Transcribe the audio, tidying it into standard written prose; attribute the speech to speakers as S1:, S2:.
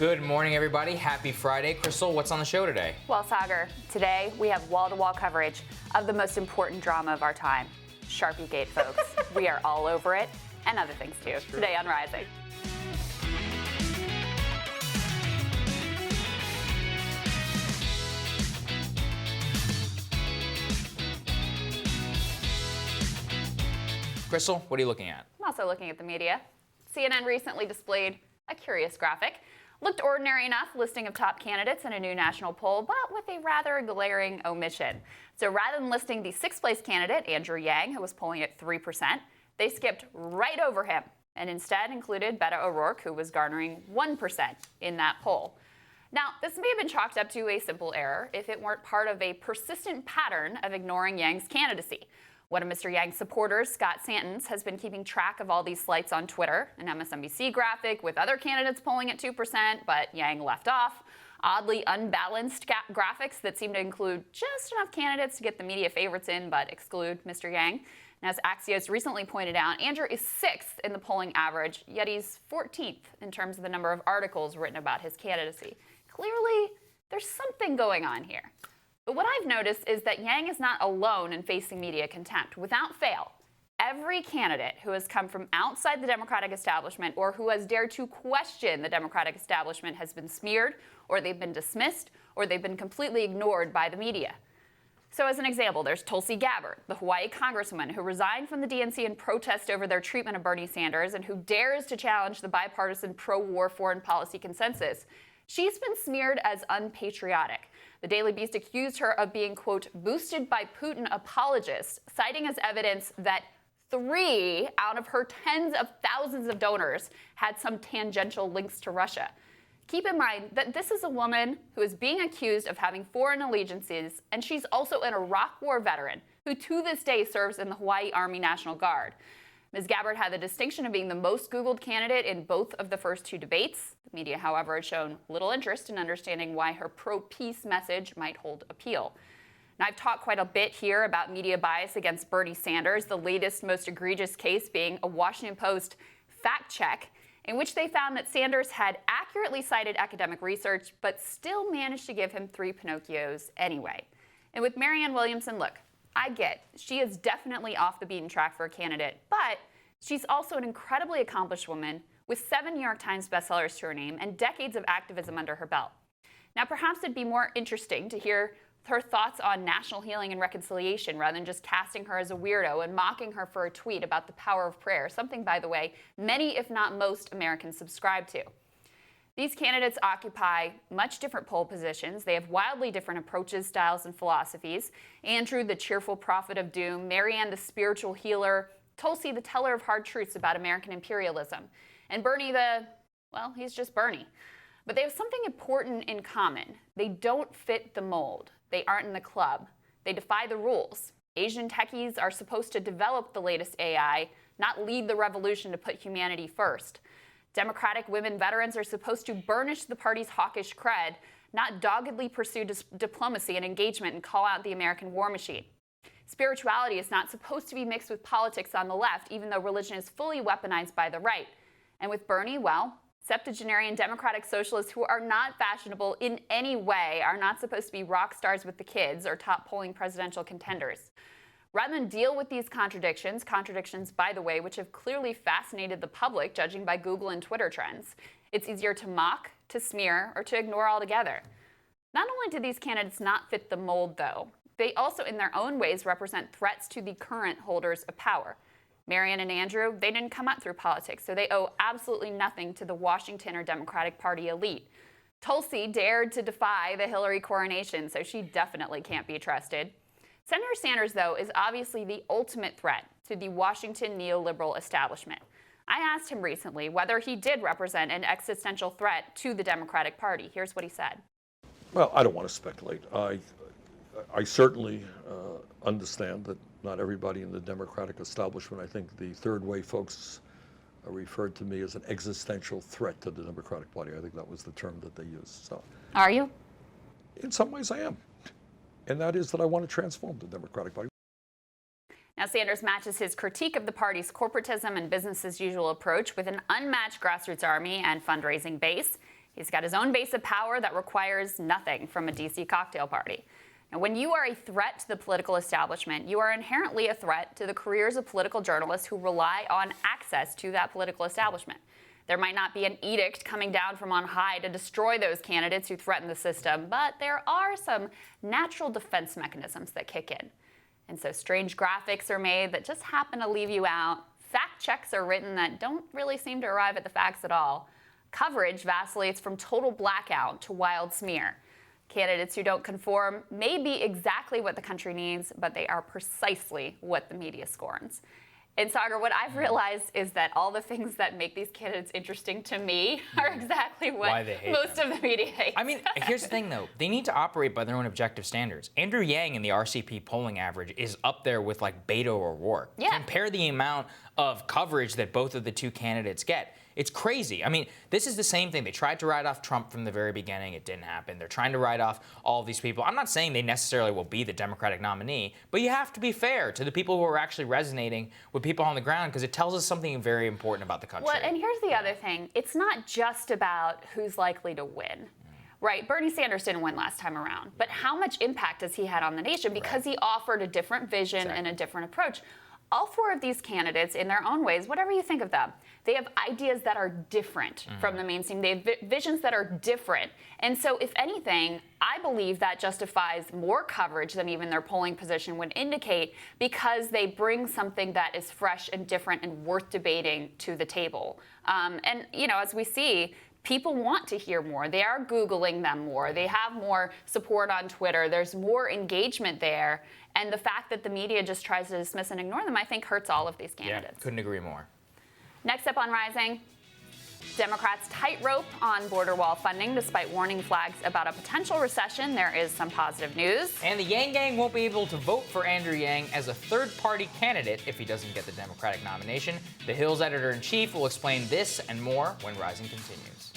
S1: Good morning, everybody. Happy Friday. Krystal, what's on the show today?
S2: Well, Sagar, today we have wall-to-wall coverage of the most important drama of our time, Sharpie Gate, folks. We are all over it, and other things too, today on Rising.
S1: Krystal, what are you looking at?
S2: I'm also looking at the media. CNN recently displayed a curious graphic. Looked ordinary enough, listing of top candidates in a new national poll, but with a rather glaring omission. So rather than listing the sixth-place candidate, Andrew Yang, who was polling at 3%, they skipped right over him and instead included Beto O'Rourke, who was garnering 1% in that poll. Now, this may have been chalked up to a simple error if it weren't part of a persistent pattern of ignoring Yang's candidacy. One of Mr. Yang's supporters, Scott Santens, has been keeping track of all these slights on Twitter, an MSNBC graphic with other candidates polling at 2%, but Yang left off, oddly unbalanced graphics that seem to include just enough candidates to get the media favorites in, but exclude Mr. Yang. And as Axios recently pointed out, Andrew is 6th in the polling average, yet he's 14th in terms of the number of articles written about his candidacy. Clearly, there's something going on here. But what I've noticed is that Yang is not alone in facing media contempt. Without fail, every candidate who has come from outside the Democratic establishment or who has dared to question the Democratic establishment has been smeared, or they've been dismissed, or they've been completely ignored by the media. So as an example, there's Tulsi Gabbard, the Hawaii congresswoman who resigned from the DNC in protest over their treatment of Bernie Sanders and who dares to challenge the bipartisan pro-war foreign policy consensus. She's been smeared as unpatriotic. The Daily Beast accused her of being, quote, boosted by Putin apologists, citing as evidence that 3 out of her tens of thousands of donors had some tangential links to Russia. Keep in mind that this is a woman who is being accused of having foreign allegiances, and she's also an Iraq War veteran who to this day serves in the Hawaii Army National Guard. Ms. Gabbard had the distinction of being the most Googled candidate in both of the first 2 debates. The media, however, had shown little interest in understanding why her pro-peace message might hold appeal. Now, I've talked quite a bit here about media bias against Bernie Sanders, the latest, most egregious case being a Washington Post fact check in which they found that Sanders had accurately cited academic research, but still managed to give him 3 Pinocchios anyway. And with Marianne Williamson, look, I get she is definitely off the beaten track for a candidate, but she's also an incredibly accomplished woman with 7 New York Times bestsellers to her name and decades of activism under her belt. Now, perhaps it'd be more interesting to hear her thoughts on national healing and reconciliation rather than just casting her as a weirdo and mocking her for a tweet about the power of prayer, something, by the way, many, if not most, Americans subscribe to. These candidates occupy much different poll positions. They have wildly different approaches, styles, and philosophies. Andrew, the cheerful prophet of doom. Marianne, the spiritual healer. Tulsi, the teller of hard truths about American imperialism. And Bernie, he's just Bernie. But they have something important in common. They don't fit the mold. They aren't in the club. They defy the rules. Asian techies are supposed to develop the latest AI, not lead the revolution to put humanity first. Democratic women veterans are supposed to burnish the party's hawkish cred, not doggedly pursue diplomacy and engagement and call out the American war machine. Spirituality is not supposed to be mixed with politics on the left, even though religion is fully weaponized by the right. And with Bernie, septuagenarian democratic socialists who are not fashionable in any way are not supposed to be rock stars with the kids or top polling presidential contenders. Rather than deal with these contradictions, by the way, which have clearly fascinated the public, judging by Google and Twitter trends, it's easier to mock, to smear, or to ignore altogether. Not only do these candidates not fit the mold, though, they also in their own ways represent threats to the current holders of power. Marianne and Andrew, they didn't come up through politics, so they owe absolutely nothing to the Washington or Democratic Party elite. Tulsi dared to defy the Hillary coronation, so she definitely can't be trusted. Senator Sanders, though, is obviously the ultimate threat to the Washington neoliberal establishment. I asked him recently whether he did represent an existential threat to the Democratic Party. Here's what he said.
S3: Well, I don't want to speculate. I certainly understand that not everybody in the Democratic establishment, I think the third way folks referred to me as an existential threat to the Democratic Party. I think that was the term that they used. So,
S2: are you?
S3: In some ways I am. And that is that I want to transform the Democratic Party.
S2: Now, Sanders matches his critique of the party's corporatism and business-as-usual approach with an unmatched grassroots army and fundraising base. He's got his own base of power that requires nothing from a DC cocktail party. And when you are a threat to the political establishment, you are inherently a threat to the careers of political journalists who rely on access to that political establishment. There might not be an edict coming down from on high to destroy those candidates who threaten the system, but there are some natural defense mechanisms that kick in. And so strange graphics are made that just happen to leave you out. Fact checks are written that don't really seem to arrive at the facts at all. Coverage vacillates from total blackout to wild smear. Candidates who don't conform may be exactly what the country needs, but they are precisely what the media scorns. And Sagar, what I've realized is that all the things that make these candidates interesting to me are exactly what most of the media hates.
S1: I mean, here's the thing, though. They need to operate by their own objective standards. Andrew Yang in the RCP polling average is up there with like Beto or Rourke.
S2: Yeah.
S1: Compare the amount of coverage that both of the two candidates get. It's crazy. I mean, this is the same thing. They tried to write off Trump from the very beginning. It didn't happen. They're trying to write off all of these people. I'm not saying they necessarily will be the Democratic nominee, but you have to be fair to the people who are actually resonating with people on the ground because it tells us something very important about the country.
S2: Well, and here's the other thing. It's not just about who's likely to win. Right, Bernie Sanders didn't win last time around, but how much impact has he had on the nation because he offered a different vision and a different approach. All four of these candidates, in their own ways, whatever you think of them, they have ideas that are different from the mainstream. They have visions that are different. And so, if anything, I believe that justifies more coverage than even their polling position would indicate because they bring something that is fresh and different and worth debating to the table. And, you know, as we see, people want to hear more. They are Googling them more. They have more support on Twitter. There's more engagement there. And the fact that the media just tries to dismiss and ignore them, I think, hurts all of these candidates.
S1: Yeah, couldn't agree more.
S2: Next up on Rising, Democrats' tightrope on border wall funding. Despite warning flags about a potential recession, there is some positive news.
S1: And the Yang Gang won't be able to vote for Andrew Yang as a third-party candidate if he doesn't get the Democratic nomination. The Hill's editor-in-chief will explain this and more when Rising continues.